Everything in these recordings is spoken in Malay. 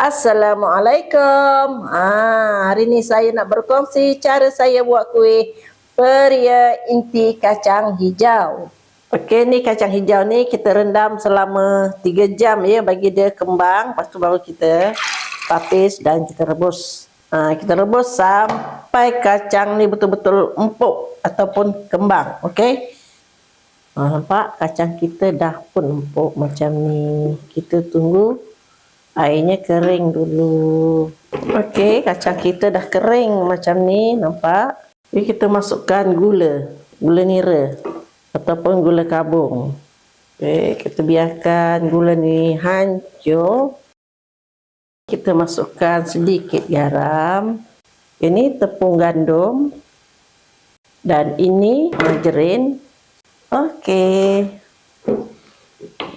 Assalamualaikum. Hari ni saya nak berkongsi cara saya buat kuih peria inti kacang hijau. Okey, ni kacang hijau ni kita rendam selama 3 jam ya bagi dia kembang. Lepas tu baru kita tapis dan kita rebus. Kita rebus sampai kacang ni betul-betul empuk ataupun kembang. Okey. Nampak kacang kita dah pun empuk macam ni. Kita tunggu airnya kering dulu. Okey, kacang kita dah kering macam ni, nampak? Jadi kita masukkan gula nira ataupun gula kabung. Okey, kita biarkan gula ni hancur. Kita masukkan sedikit garam. Ini tepung gandum dan ini margarin. Okey.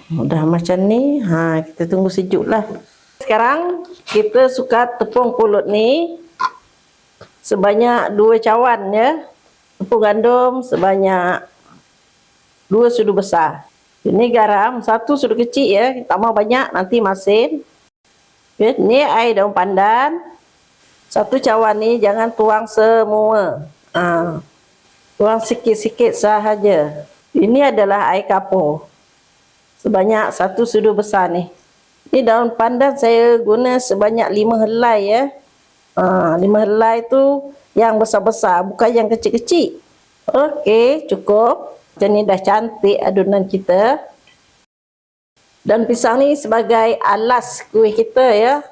Dah macam ni, kita tunggu sejuk lah. Sekarang kita suka tepung pulut ni sebanyak 2 cawan ya. Tepung gandum sebanyak 2 sudu besar. Ini garam 1 sudu kecil ya, tak mau banyak nanti masin. Okay. Ni air daun pandan 1 cawan ni, jangan tuang semua. Tuang sikit-sikit sahaja. Ini adalah air kapur sebanyak 1 sudu besar ni. Ni daun pandan saya guna sebanyak 5 helai ya. 5 helai tu yang besar-besar, bukan yang kecil-kecil. Okey, cukup. Macam ni dah cantik adunan kita. Dan pisang ni sebagai alas kuih kita ya.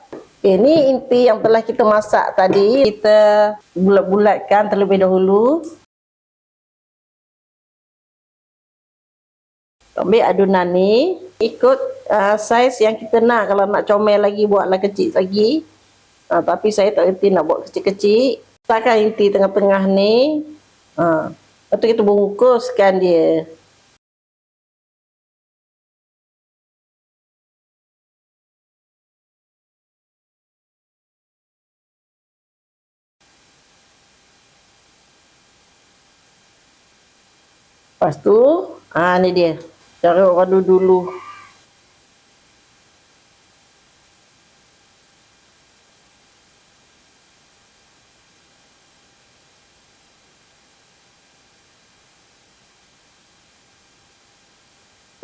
Ini inti yang telah kita masak tadi. Kita bulat-bulatkan terlebih dahulu. Ambil adunan ni, ikut saiz yang kita nak. Kalau nak comel lagi, buatlah kecil lagi. Tapi saya tak reti nak buat kecil-kecil. Letakkan inti tengah-tengah ni. Lepas tu kita bungkuskan dia. Lepas tu, ni dia. Cara aduk dulu.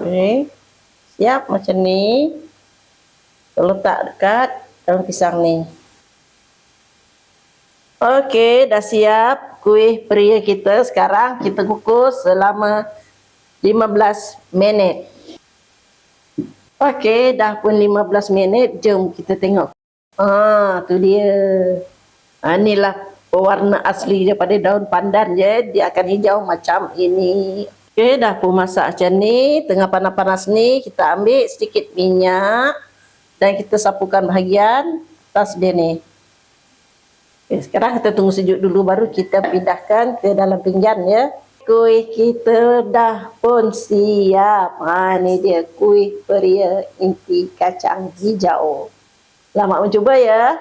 Okay. Siap macam ni. Kita letak dekat daun pisang ni. Okey, dah siap kuih peria kita. Sekarang kita kukus selama 15 minit. Okey, dah pun 15 minit. Jom kita tengok. Tu dia. Inilah pewarna asli daripada daun pandan je. Dia akan hijau macam ini. Okey, dah pun masak macam ni. Tengah panas-panas ni, kita ambil sedikit minyak. Dan kita sapukan bahagian atas dia ni. Okay, sekarang kita tunggu sejuk dulu, baru kita pindahkan ke dalam pinggan ya. Kuih kita dah pun siap. Ni dia kuih peria inti kacang hijau. Selamat mencuba ya.